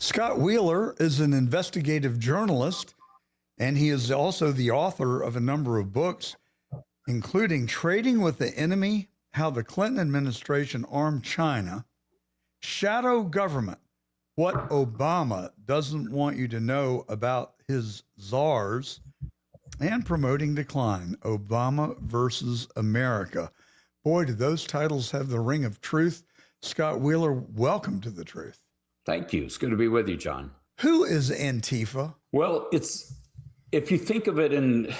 Scott Wheeler is an investigative journalist, and he is also the author of a number of books, including Trading with the Enemy, How the Clinton Administration Armed China, Shadow Government, What Obama Doesn't Want You to Know About His Czars, and Promoting Decline, Obama versus America. Boy, do those titles have the ring of truth. Scott Wheeler, welcome to The Truth. Thank you. It's good to be with you, John. Who is Antifa? Well, if you think of it in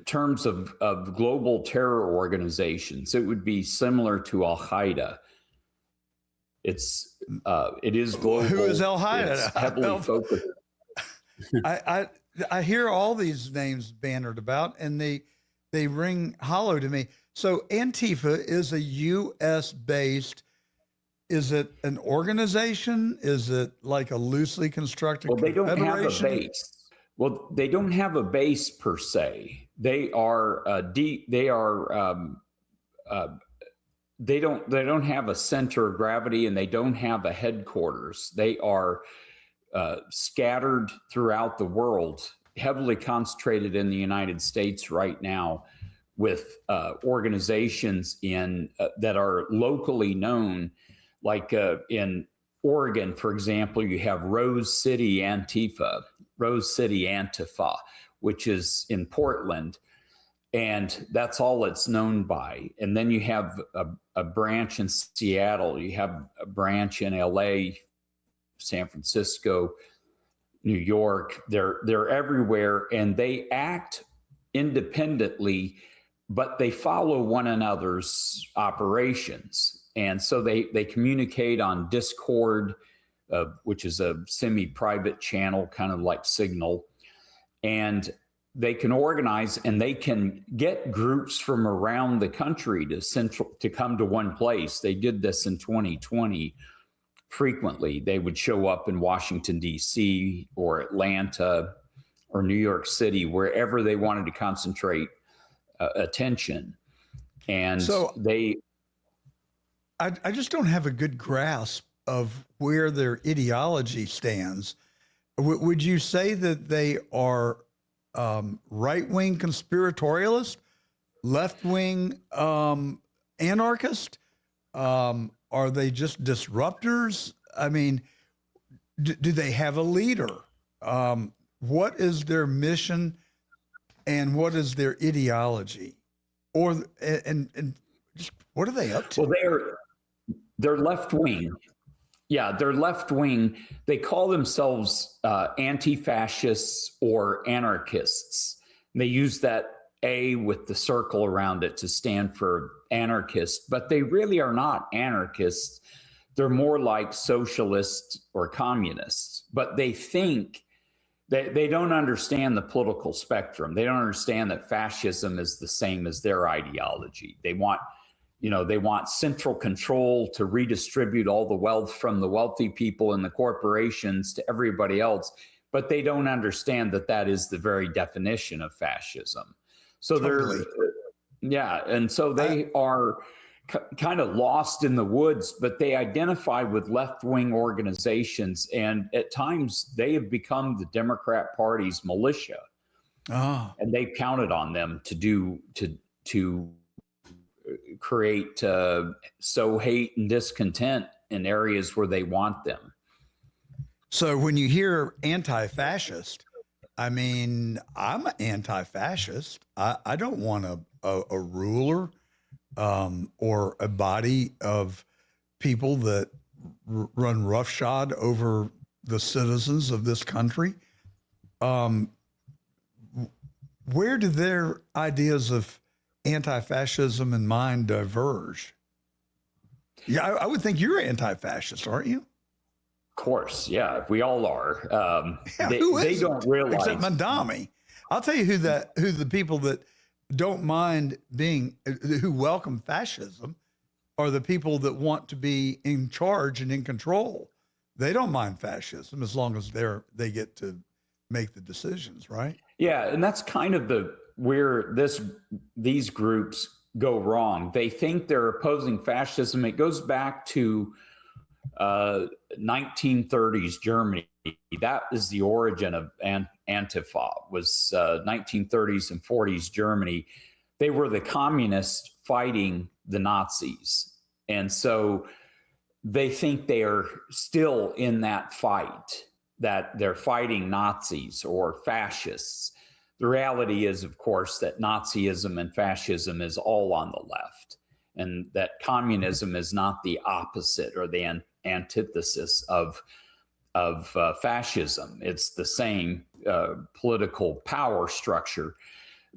terms of global terror organizations, it would be similar to Al-Qaeda. It is global. Who is Al-Qaeda? It's heavily focused. I hear all these names bannered about, and they ring hollow to me. So Antifa is a U.S.-based. Is it an organization? Is it like a loosely constructed confederation? Well, they don't have a base. Well, they don't have a base per se. They don't have a center of gravity, and they don't have a headquarters. They are scattered throughout the world, heavily concentrated in the United States right now, with organizations that are locally known. Like in Oregon, for example, you have Rose City Antifa, which is in Portland, and that's all it's known by. And then you have a branch in Seattle, you have a branch in LA, San Francisco, New York. They're everywhere, and they act independently, but they follow one another's operations. And so they communicate on Discord, which is a semi-private channel, kind of like Signal. And they can organize, and they can get groups from around the country to come to one place. They did this in 2020 frequently. They would show up in Washington, D.C. or Atlanta or New York City, wherever they wanted to concentrate attention. And so I just don't have a good grasp of where their ideology stands. Would you say that they are right-wing conspiratorialist, left-wing anarchist? Are they just disruptors? I mean, do they have a leader? What is their mission, and what is their ideology? And just what are they up to? Well, they're left-wing. Yeah, they're left-wing. They call themselves anti-fascists or anarchists. And they use that A with the circle around it to stand for anarchist, but they really are not anarchists. They're more like socialists or communists, but they think they don't understand the political spectrum. They don't understand that fascism is the same as their ideology. They want central control to redistribute all the wealth from the wealthy people and the corporations to everybody else. But they don't understand that is the very definition of fascism. So totally. And so they are kind of lost in the woods, but they identify with left-wing organizations. And at times they have become the Democrat Party's militia. Oh. And they counted on them to create sow hate and discontent in areas where they want them. So when you hear anti-fascist, I mean, I'm anti-fascist. I don't want a ruler or a body of people that run roughshod over the citizens of this country. Where do their ideas of anti-fascism and mine diverge? Yeah, I would think you're anti-fascist, aren't you? Of course, yeah, we all are. They don't realize. Except Mandami. I'll tell you who the people that don't mind who welcome fascism are the people that want to be in charge and in control. They don't mind fascism as long as they get to make the decisions, right? Yeah, and that's kind of where these groups go wrong. They think they're opposing fascism. It goes back to 1930s Germany. That is the origin of Antifa, was 1930s and 40s Germany. They were the communists fighting the Nazis. And so they think they are still in that fight, that they're fighting Nazis or fascists. The reality is, of course, that Nazism and fascism is all on the left, and that communism is not the opposite or the antithesis of fascism. It's the same political power structure.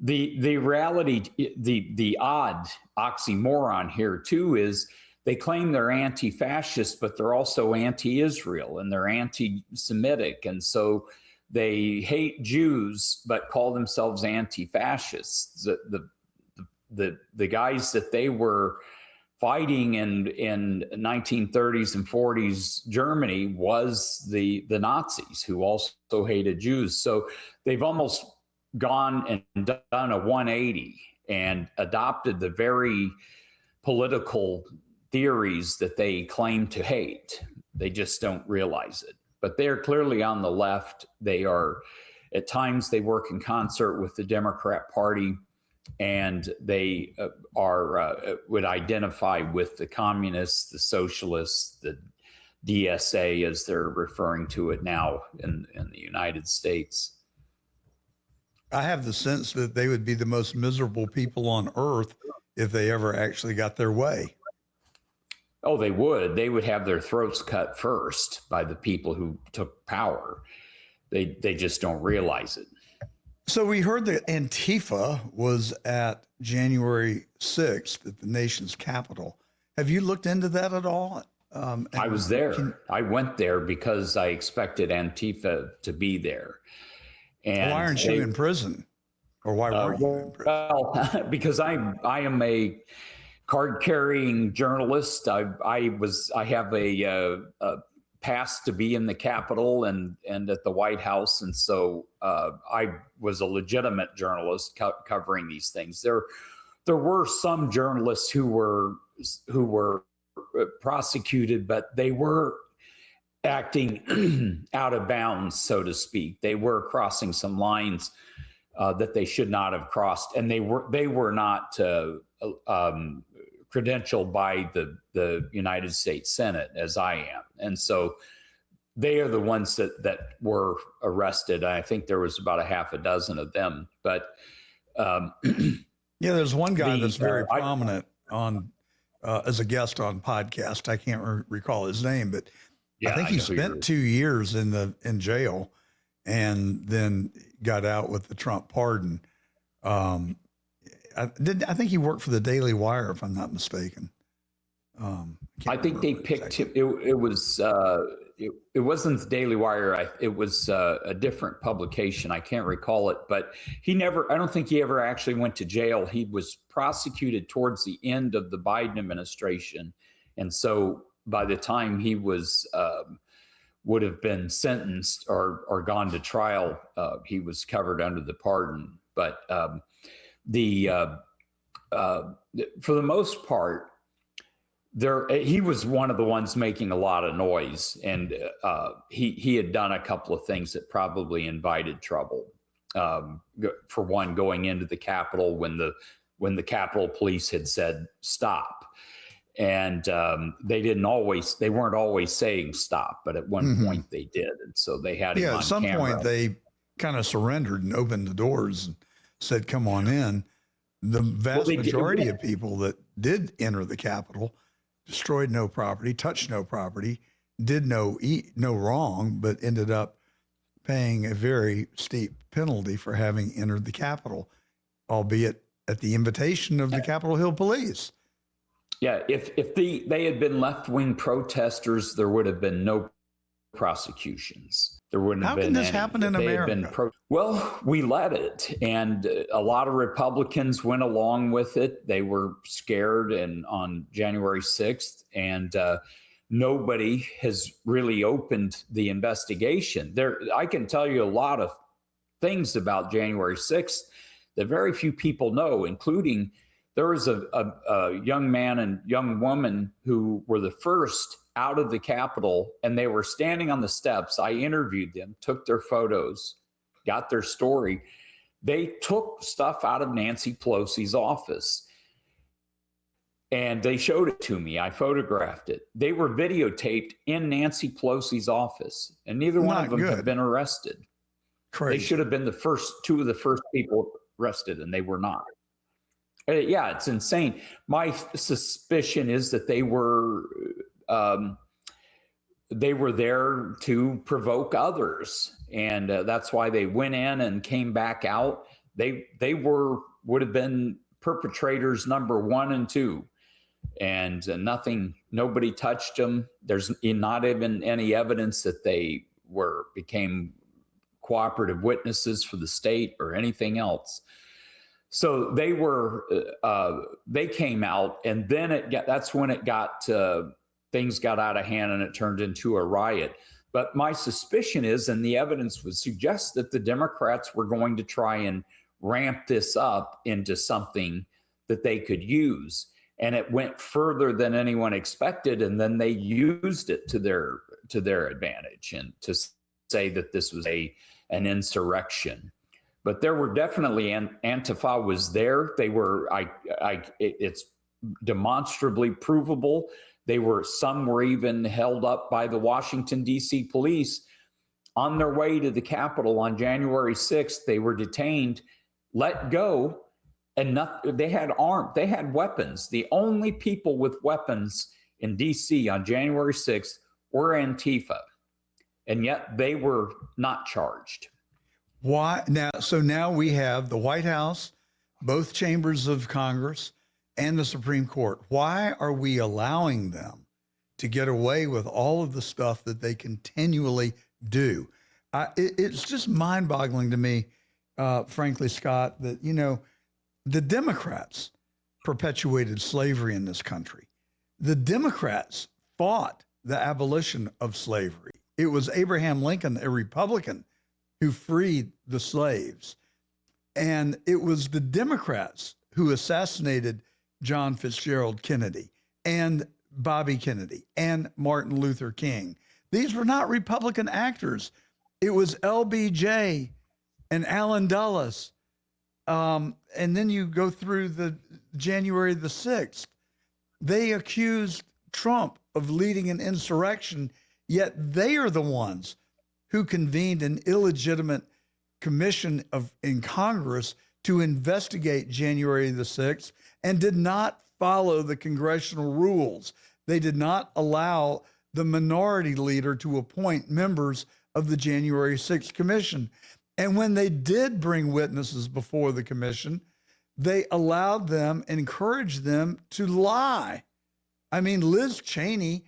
The reality, the odd oxymoron here too is they claim they're anti-fascist, but they're also anti-Israel and they're anti-Semitic, and so they hate Jews but call themselves anti-fascists. The guys that they were fighting in 1930s and 40s Germany was the Nazis, who also hated Jews. So they've almost gone and done a 180 and adopted the very political theories that they claim to hate. They just don't realize it. But they're clearly on the left. They are, at times, they work in concert with the Democrat Party, and they would identify with the communists, the socialists, the DSA, as they're referring to it now in the United States. I have the sense that they would be the most miserable people on earth if they ever actually got their way. Oh, they would. They would have their throats cut first by the people who took power. They just don't realize it. So we heard that Antifa was at January 6th at the nation's capital. Have you looked into that at all? I was there. I went there because I expected Antifa to be there. And why aren't you in prison? Or why were you in prison? Well, because I am a card-carrying journalist. I have a pass to be in the Capitol and at the White House, and so I was a legitimate journalist covering these things. There were some journalists who were prosecuted, but they were acting out of bounds, so to speak. They were crossing some lines that they should not have crossed, and they were not credentialed by the United States Senate, as I am. And so they are the ones that were arrested. I think there was about a half a dozen of them. But yeah, there's one guy that's very prominent on as a guest on podcast. I can't recall his name, but yeah, I think he spent 2 years in jail and then got out with the Trump pardon. I think he worked for the Daily Wire, if I'm not mistaken. I think they picked him. It wasn't the Daily Wire. It was a different publication. I can't recall it, but I don't think he ever actually went to jail. He was prosecuted towards the end of the Biden administration. And so by the time he would have been sentenced or gone to trial, he was covered under the pardon. But for the most part, he was one of the ones making a lot of noise, and he had done a couple of things that probably invited trouble. For one, going into the Capitol when the Capitol Police had said stop, and they weren't always saying stop, but at one point they did, and so they had him on at some camera. point they kind of surrendered and opened the doors and said, "Come on in." The vast majority of people that did enter the Capitol destroyed no property, touched no property, did no wrong, but ended up paying a very steep penalty for having entered the Capitol, albeit at the invitation of the Capitol Hill Police. Yeah, if they had been left-wing protesters, there would have been no prosecutions. There wouldn't have been. How can this happen in America? Well, we let it, and a lot of Republicans went along with it. They were scared, and on January 6th, and nobody has really opened the investigation. I can tell you a lot of things about January 6th that very few people know, including there was a young man and young woman who were the first out of the Capitol, and they were standing on the steps. I interviewed them, took their photos, got their story. They took stuff out of Nancy Pelosi's office, and they showed it to me. I photographed it. They were videotaped in Nancy Pelosi's office, and neither one of them have been arrested. Crazy. They should have been two of the first people arrested, and they were not. Yeah, it's insane. My suspicion is that they were there to provoke others, and that's why they went in and came back out. They would have been perpetrators number 1 and 2, and nobody touched them. There's not even any evidence that they became cooperative witnesses for the state or anything else. So they came out, and then that's when things got out of hand and it turned into a riot. But my suspicion is, and the evidence would suggest, that the Democrats were going to try and ramp this up into something that they could use. And it went further than anyone expected. And then they used it to their advantage, and to say that this was an insurrection. But there were definitely, Antifa was there. They were, it's demonstrably provable. Some were even held up by the Washington, D.C. police on their way to the Capitol on January 6th. They were detained, let go, and they had weapons. The only people with weapons in D.C. on January 6th were Antifa, and yet they were not charged. Why now? So now we have the White House, both chambers of Congress, and the Supreme Court. Why are we allowing them to get away with all of the stuff that they continually do? It's just mind-boggling to me, frankly, Scott, that, the Democrats perpetuated slavery in this country. The Democrats fought the abolition of slavery. It was Abraham Lincoln, a Republican, who freed the slaves. And it was the Democrats who assassinated John Fitzgerald Kennedy and Bobby Kennedy and Martin Luther King. These were not Republican actors. It was LBJ and Allen Dulles. And then you go through the January the 6th. They accused Trump of leading an insurrection, yet they are the ones who convened an illegitimate commission in Congress to investigate January the 6th and did not follow the congressional rules. They did not allow the minority leader to appoint members of the January 6th commission. And when they did bring witnesses before the commission, they allowed them, encouraged them to lie. I mean, Liz Cheney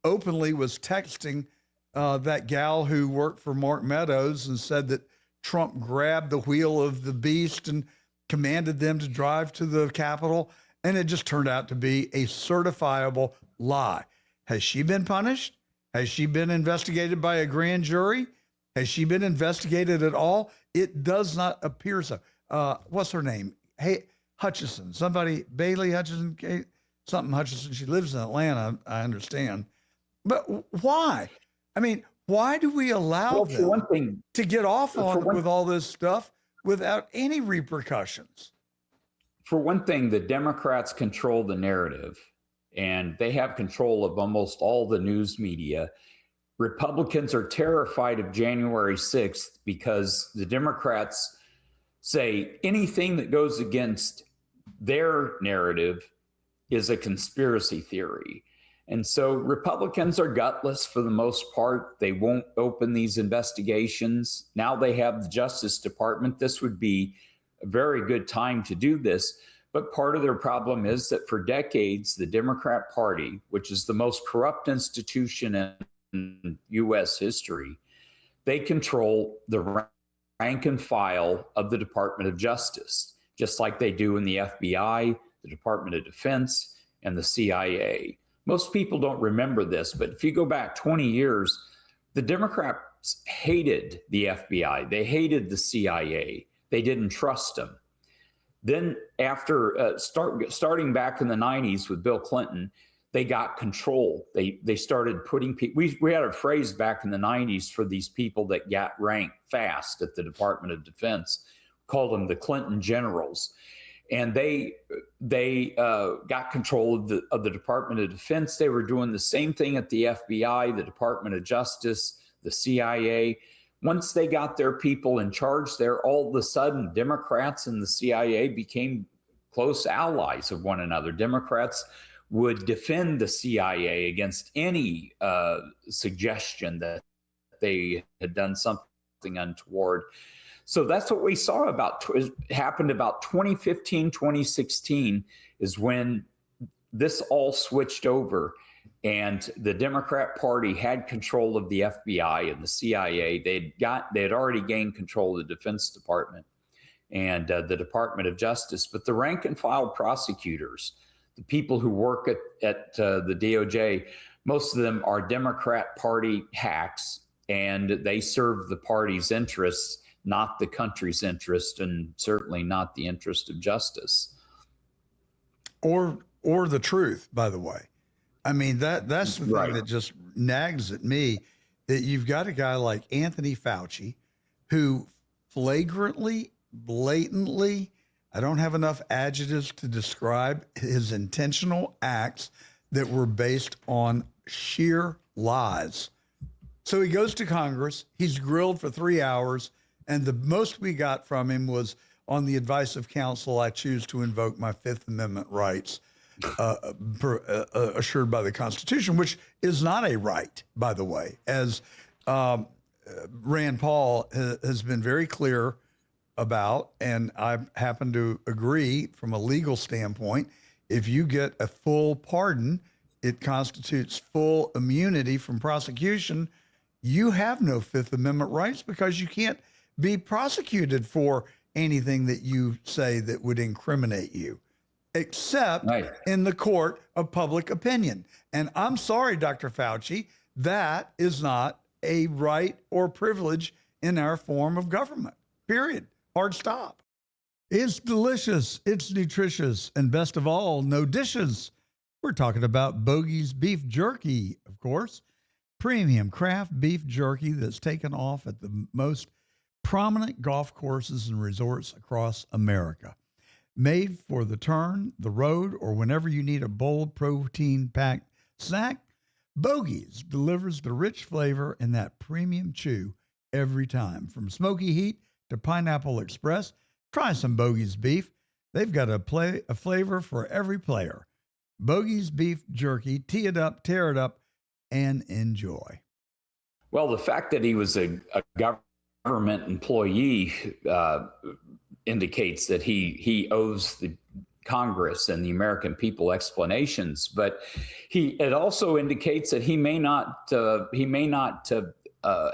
openly was texting that gal who worked for Mark Meadows and said that Trump grabbed the wheel of the beast and commanded them to drive to the Capitol. And it just turned out to be a certifiable lie. Has she been punished? Has she been investigated by a grand jury? Has she been investigated at all? It does not appear so. What's her name? Hey, Hutchison, Bailey Hutchison, something Hutchison. She lives in Atlanta, I understand. But why? I mean, why do we allow them to get off with all this stuff without any repercussions? For one thing, the Democrats control the narrative, and they have control of almost all the news media. Republicans are terrified of January 6th because the Democrats say anything that goes against their narrative is a conspiracy theory. And so Republicans are gutless for the most part. They won't open these investigations. Now they have the Justice Department. This would be a very good time to do this. But part of their problem is that for decades, the Democrat Party, which is the most corrupt institution in U.S. history, they control the rank and file of the Department of Justice, just like they do in the FBI, the Department of Defense, and the CIA. Most people don't remember this, but if you go back 20 years, the Democrats hated the FBI. They hated the CIA. They didn't trust them. Then after starting back in the 90s with Bill Clinton, they got control. They started putting people. We had a phrase back in the 90s for these people that got ranked fast at the Department of Defense, called them the Clinton generals. And they got control of the Department of Defense. They were doing the same thing at the FBI, the Department of Justice, the CIA. Once they got their people in charge there, all of a sudden, Democrats and the CIA became close allies of one another. Democrats would defend the CIA against any suggestion that they had done something untoward. So that's what we saw happened about 2015, 2016 is when this all switched over, and the Democrat Party had control of the FBI and the CIA. They had already gained control of the Defense Department and the Department of Justice, but the rank and file prosecutors, the people who work at the DOJ, most of them are Democrat Party hacks, and they serve the party's interests, not the country's interest, and certainly not the interest of justice. Or the truth, by the way. I mean, that's the thing that just nags at me, that you've got a guy like Anthony Fauci who flagrantly, blatantly, I don't have enough adjectives to describe his intentional acts that were based on sheer lies. So he goes to Congress, he's grilled for 3 hours, and the most we got from him was, on the advice of counsel, I choose to invoke my Fifth Amendment rights assured by the Constitution, which is not a right, by the way, as Rand Paul has been very clear about, and I happen to agree from a legal standpoint. If you get a full pardon, it constitutes full immunity from prosecution. You have no Fifth Amendment rights because you can't be prosecuted for anything that you say that would incriminate you, except in the court of public opinion. And I'm sorry, Dr. Fauci, that is not a right or privilege in our form of government, period. Hard stop. It's delicious, it's nutritious, and best of all, no dishes. We're talking about Bogey's beef jerky, of course. Premium craft beef jerky that's taken off at the most prominent golf courses and resorts across America. Made for the turn, the road, or whenever you need a bold protein-packed snack, Bogey's delivers the rich flavor and that premium chew every time. From smoky heat to Pineapple Express, try some Bogey's beef. They've got a flavor for every player. Bogey's beef jerky, tee it up, tear it up, and enjoy. Well, the fact that he was a government employee indicates that he owes the Congress and the American people explanations, but it also indicates that he may not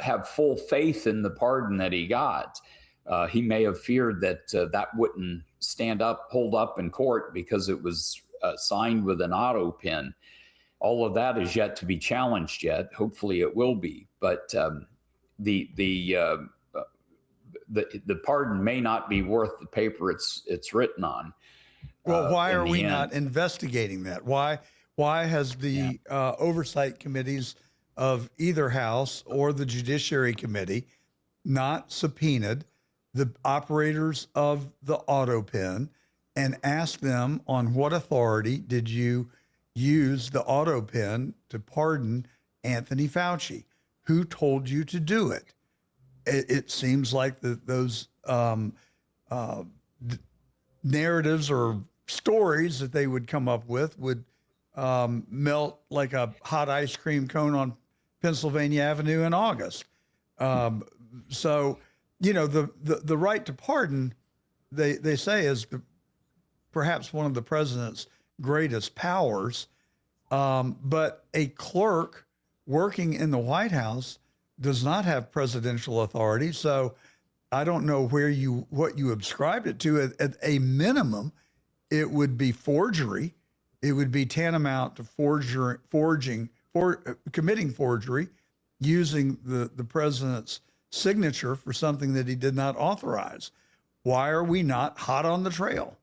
have full faith in the pardon that he got. He may have feared that that wouldn't hold up in court because it was signed with an auto pen. All of that is yet to be challenged yet. Hopefully it will be, but the pardon may not be worth the paper it's written on. Well, why are we not investigating that? Why has the oversight committees of either house or the Judiciary Committee not subpoenaed the operators of the auto pen and asked them, on what authority did you use the auto pen to pardon Anthony Fauci? Who told you to do it? It seems like those narratives or stories that they would come up with would melt like a hot ice cream cone on Pennsylvania Avenue in August. So, you know, the right to pardon, they say, is perhaps one of the president's greatest powers. But a clerk working in the White House does not have presidential authority. So I don't know what you ascribed it to. At a minimum, it would be forgery. It would be tantamount to committing forgery, using the president's signature for something that he did not authorize. Why are we not hot on the trail?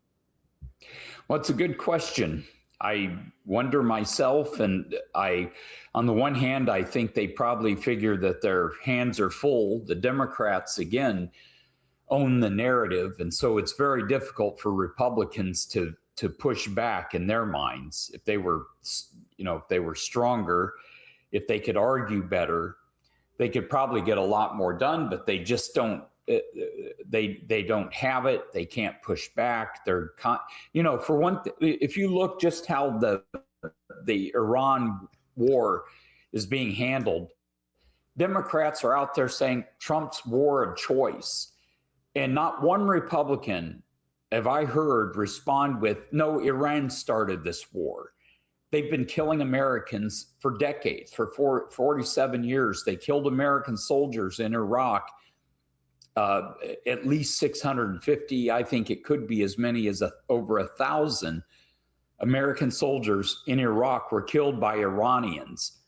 Well, it's a good question. I wonder myself, and on the one hand, I think they probably figure that their hands are full. The Democrats, again, own the narrative, and so it's very difficult for Republicans to push back in their minds. If they were, if they were stronger, if they could argue better, they could probably get a lot more done. But they just don't. They don't have it. They can't push back. For one, if you look just how the Iran war is being handled, Democrats are out there saying Trump's war of choice, and not one Republican have I heard respond with, no, Iran started this war. They've been killing Americans for decades. For 47 years, they killed American soldiers in Iraq. At least 650, I think it could be as many as over 1,000 American soldiers in Iraq were killed by Iranians.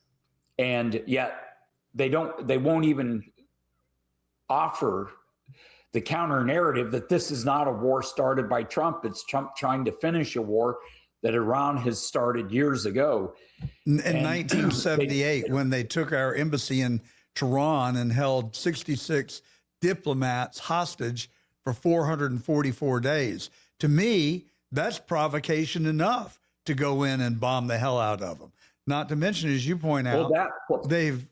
And yet they won't even offer the counter narrative that this is not a war started by Trump. It's Trump trying to finish a war that Iran has started years ago. In 1978, when they took our embassy in Tehran and held 66 diplomats hostage for 444 days. To me, that's provocation enough to go in and bomb the hell out of them. Not to mention, as you point out, they've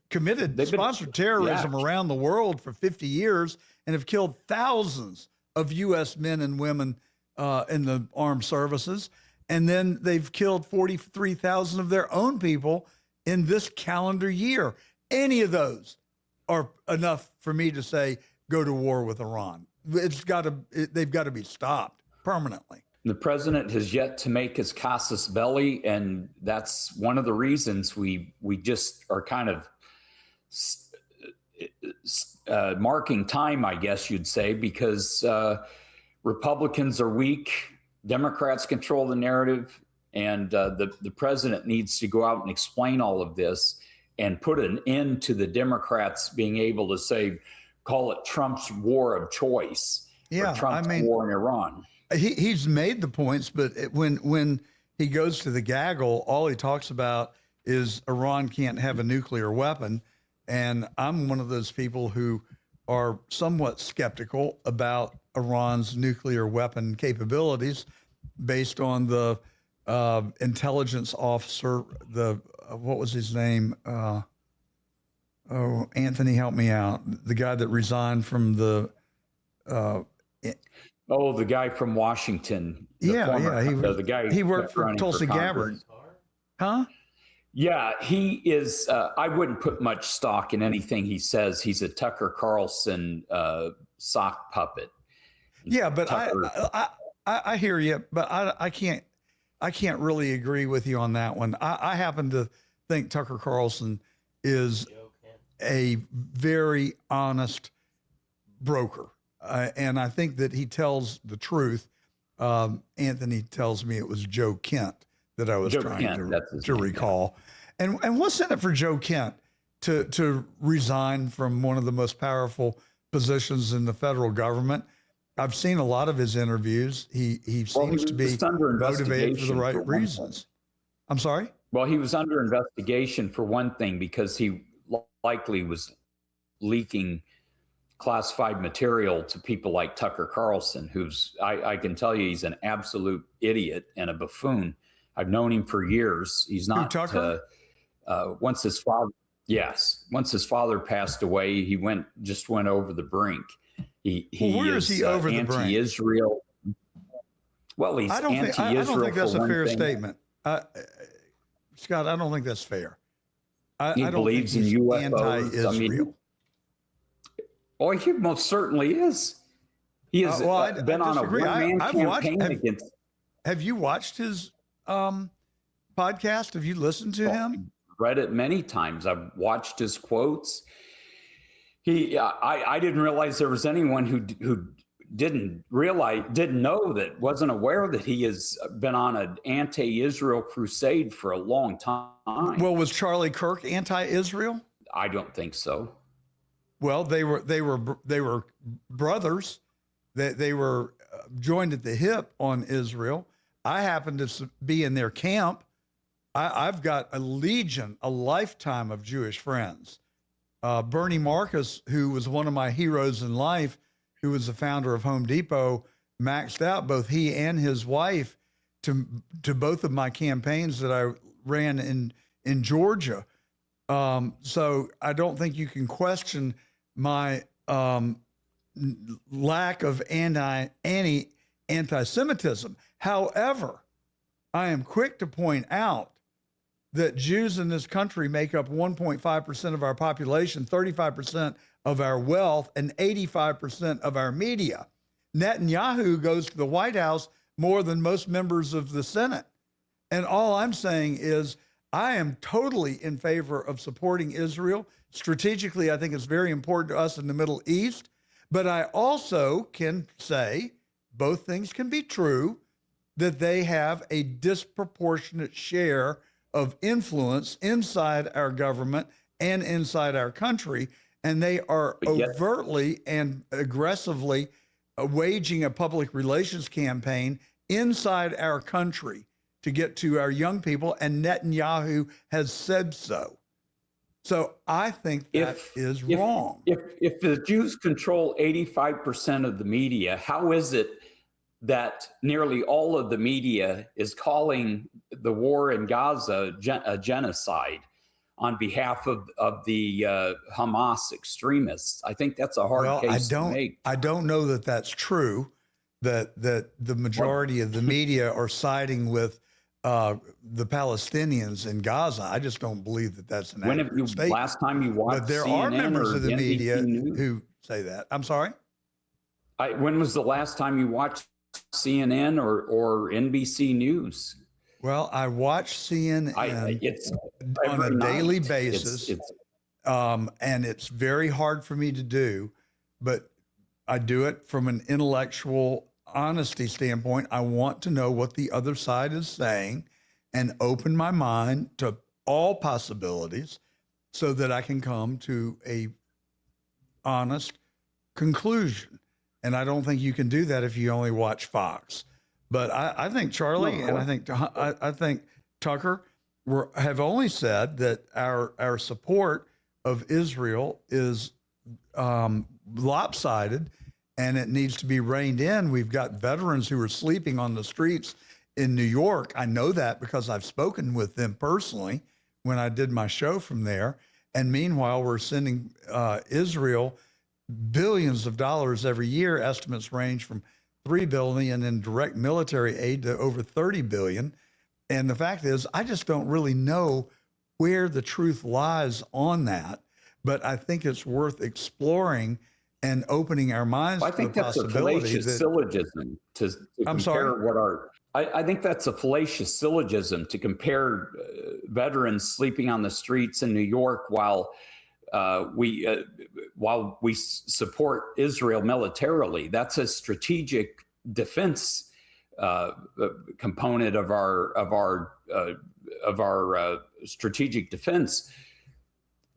sponsored terrorism around the world for 50 years and have killed thousands of U.S. men and women in the armed services. And then they've killed 43,000 of their own people in this calendar year. Any of those are enough for me to say, go to war with Iran. They've got to be stopped permanently. The president has yet to make his casus belli, and that's one of the reasons we just are kind of marking time, I guess you'd say, because Republicans are weak, Democrats control the narrative, and the president needs to go out and explain all of this and put an end to the Democrats being able to say, call it Trump's war of choice, or Trump's war in Iran. He's made the points, but when he goes to the gaggle, all he talks about is Iran can't have a nuclear weapon. And I'm one of those people who are somewhat skeptical about Iran's nuclear weapon capabilities based on the intelligence officer, what was his name? Anthony, help me out. The guy that resigned from the... the guy from Washington. The guy he worked for Tulsi Gabbard. Huh? Yeah, he is. I wouldn't put much stock in anything he says. He's a Tucker Carlson sock puppet. Yeah, but I hear you, but I can't really agree with you on that one. I happen to think Tucker Carlson is a very honest broker. And I think that he tells the truth. Anthony tells me it was Joe Kent that I was trying to recall. And what's in it for Joe Kent to resign from one of the most powerful positions in the federal government? I've seen a lot of his interviews. He seems to be motivated for the right reasons. I'm sorry? Well, he was under investigation for one thing because he likely was leaking classified material to people like Tucker Carlson, who's, I can tell you, he's an absolute idiot and a buffoon. I've known him for years. He's not, Tucker? Once his father passed away, he went over the brink. Where is he over the brink? Anti-Israel. Well, he's anti-Israel. I don't think that's a fair statement. Scott, I don't think that's fair. He believes in UFOs. Anti-Israel. He most certainly is. He has been on a one-man campaign against. Have you watched his podcast? Have you listened to him? Read it many times. I've watched his quotes. I didn't realize there was anyone who wasn't aware that he has been on an anti-Israel crusade for a long time. Well, was Charlie Kirk anti-Israel? I don't think so. Well, they were brothers. They were joined at the hip on Israel. I happen to be in their camp. I've got a legion, a lifetime of Jewish friends. Bernie Marcus, who was one of my heroes in life, who was the founder of Home Depot, maxed out both he and his wife to both of my campaigns that I ran in Georgia. So I don't think you can question my lack of anti-Semitism. However, I am quick to point out that Jews in this country make up 1.5% of our population, 35% of our wealth, and 85% of our media. Netanyahu goes to the White House more than most members of the Senate. And all I'm saying is I am totally in favor of supporting Israel. Strategically, I think it's very important to us in the Middle East. But I also can say both things can be true, that they have a disproportionate share of influence inside our government and inside our country. And they are overtly and aggressively waging a public relations campaign inside our country to get to our young people. And Netanyahu has said so. So I think that is wrong. If the Jews control 85% of the media, how is it that nearly all of the media is calling the war in Gaza a genocide on behalf of the Hamas extremists? I think that's a hard case to make. I don't know that that's true, that the majority of the media are siding with the Palestinians in Gaza. I just don't believe that that's an accurate statement. Last time you watched But there CNN are members of the NBC media News? who say that. I'm sorry? When was the last time you watched CNN or NBC News? Well, I watch CNN on a daily basis, and it's very hard for me to do, but I do it from an intellectual honesty standpoint. I want to know what the other side is saying and open my mind to all possibilities so that I can come to a honest conclusion. And I don't think you can do that if you only watch Fox. But I think Charlie and I think Tucker have only said that our support of Israel is lopsided and it needs to be reined in. We've got veterans who are sleeping on the streets in New York. I know that because I've spoken with them personally when I did my show from there. And meanwhile, we're sending Israel billions of dollars every year. Estimates range from $3 billion in direct military aid to over $30 billion. And the fact is, I just don't really know where the truth lies on that. But I think it's worth exploring and opening our minds to the possibility. I think that's a fallacious syllogism to compare what our. I think that's a fallacious syllogism to compare veterans sleeping on the streets in New York while we support Israel militarily. That's a strategic defense component of our strategic defense.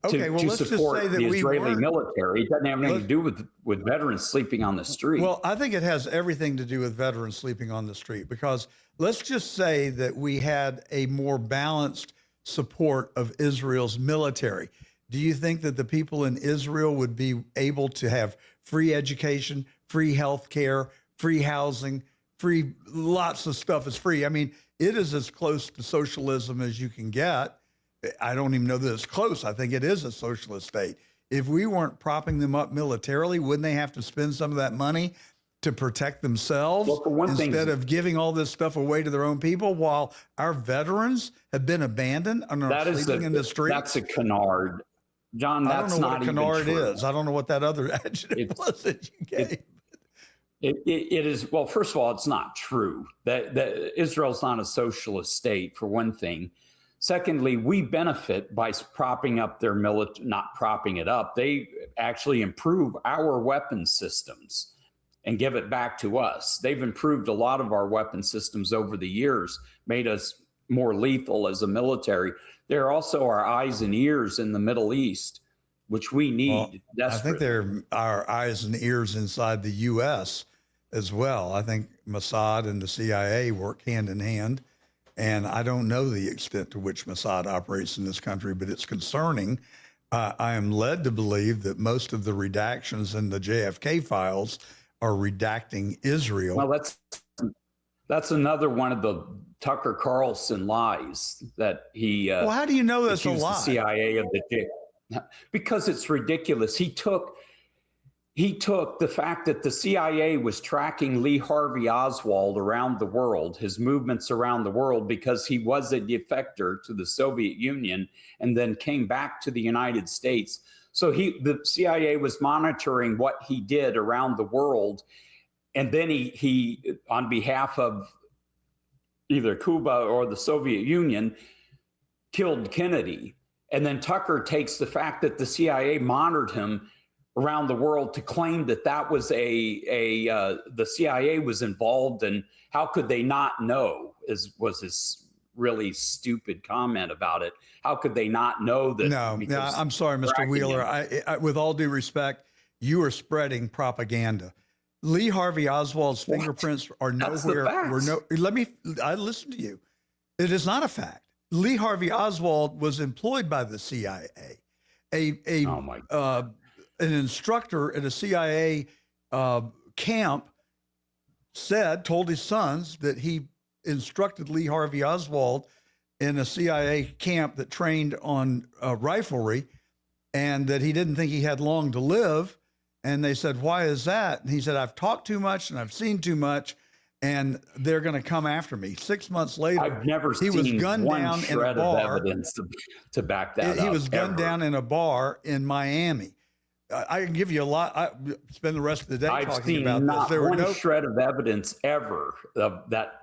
Okay, well, let's support just say that the Israeli military. It doesn't have anything to do with veterans sleeping on the street. Well, I think it has everything to do with veterans sleeping on the street, because let's just say that we had a more balanced support of Israel's military. Do you think that the people in Israel would be able to have free education, free health care, free housing, free, lots of stuff is free? I mean, it is as close to socialism as you can get. I don't even know that it's close. I think it is a socialist state. If we weren't propping them up militarily, wouldn't they have to spend some of that money to protect themselves instead of giving all this stuff away to their own people while our veterans have been abandoned and are sleeping in the streets? That's a canard. John, that's not even true. I don't know what a canard is. I don't know what that other adjective was that you gave. It is, well, first of all, it's not true. That Israel's not a socialist state, for one thing. Secondly, we benefit by propping up their military, not propping it up. They actually improve our weapon systems and give it back to us. They've improved a lot of our weapon systems over the years, made us more lethal as a military. They're also our eyes and ears in the Middle East, which we need. Well, I think they're our eyes and ears inside the U.S. as well. I think Mossad and the CIA work hand in hand. And I don't know the extent to which Mossad operates in this country, but it's concerning. I am led to believe that most of the redactions in the JFK files are redacting Israel. Well, that's another one of the Tucker Carlson lies that he. Well, how do you know that's a accused lie? The CIA of because it's ridiculous. He took the fact that the CIA was tracking Lee Harvey Oswald around the world, his movements around the world, because he was a defector to the Soviet Union and then came back to the United States. So the CIA was monitoring what he did around the world. And then he on behalf of either Cuba or the Soviet Union, killed Kennedy. And then Tucker takes the fact that the CIA monitored him around the world to claim that was the CIA was involved, and how could they not know? Was his really stupid comment about it? How could they not know that? No, I'm sorry, Mr. Wheeler. I, with all due respect, you are spreading propaganda. Lee Harvey Oswald's fingerprints are nowhere. I listen to you. It is not a fact. Lee Harvey Oswald was employed by the CIA. An instructor at a CIA camp told his sons that he instructed Lee Harvey Oswald in a CIA camp that trained on riflery, and that he didn't think he had long to live. And they said, "Why is that?" And he said, "I've talked too much and I've seen too much, and they're going to come after me." 6 months later, I've never he seen was gunned one down in a shred bar. of evidence to back that up. He was gunned ever. down in a bar in Miami. I can give you a lot. I spend the rest of the day I've talking seen about not this. There were one no shred of evidence ever of that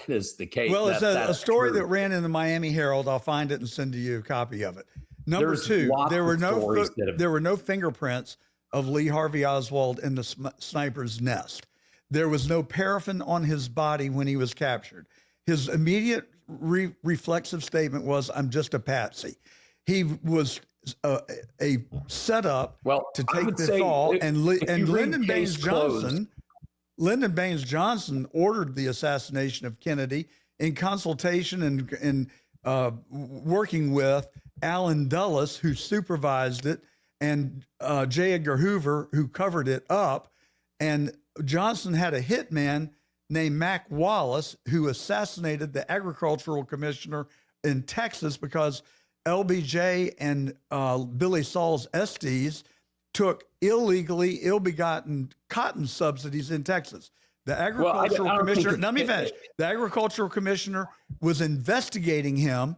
is the case. Well, it's a story true. that ran in the Miami Herald. I'll find it and send to you a copy of it. Number There's two, lots there were of stories that have- there were no fingerprints of Lee Harvey Oswald in the sniper's nest. There was no paraffin on his body when he was captured. His immediate reflexive statement was, "I'm just a patsy." He was a setup to take the fall, and Lyndon Baines Johnson. Lyndon Baines Johnson ordered the assassination of Kennedy in consultation and working with Allen Dulles, who supervised it, and J. Edgar Hoover, who covered it up. And Johnson had a hitman named Mac Wallace, who assassinated the agricultural commissioner in Texas because LBJ and Billy Saul's Estes took illegally ill-begotten cotton subsidies in Texas. The agricultural commissioner, let me finish. The agricultural commissioner was investigating him.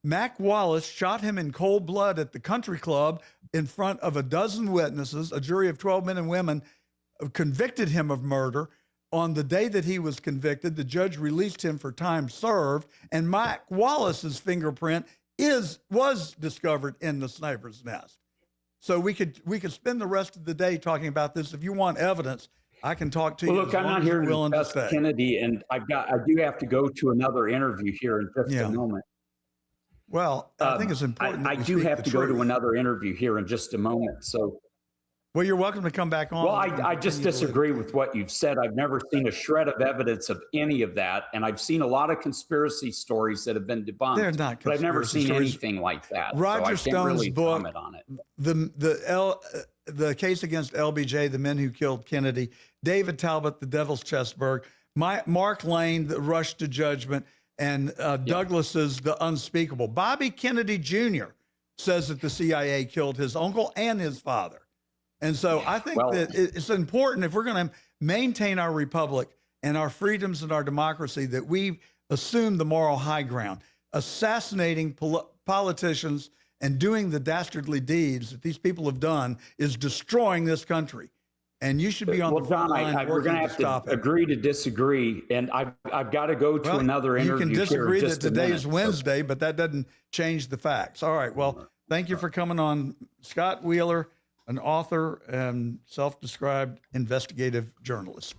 Mac Wallace shot him in cold blood at the country club in front of a dozen witnesses. A jury of 12 men and women convicted him of murder. On the day that he was convicted, the judge released him for time served, and Mac Wallace's fingerprint was discovered in the sniper's nest. So we could spend the rest of the day talking about this. If you want evidence, I can talk to you. Look, I'm not here to discuss Kennedy, and I do have to go to another interview here in just a moment. Well, I think it's important. I do have to go to another interview here in just a moment. So, well, you're welcome to come back on. Well, I just disagree with what you've said. I've never seen a shred of evidence of any of that, and I've seen a lot of conspiracy stories that have been debunked. They're not conspiracy but I've never seen stories. Anything like that. Roger so I can't Stone's really book, comment on it. The case against LBJ, the men who killed Kennedy, David Talbot, the Devil's Chessburg, Mark Lane, the Rush to Judgment, and Douglas's The Unspeakable. Bobby Kennedy Jr. says that the CIA killed his uncle and his father. And so I think that it's important, if we're going to maintain our republic and our freedoms and our democracy, that we assume the moral high ground. Assassinating politicians and doing the dastardly deeds that these people have done is destroying this country. And you should be on the front line. We're going to have to agree to disagree. And I've got to go to another interview. You can disagree here in that today is Wednesday, but that doesn't change the facts. All right. Well, thank you for coming on. Scott Wheeler, an author and self-described investigative journalist.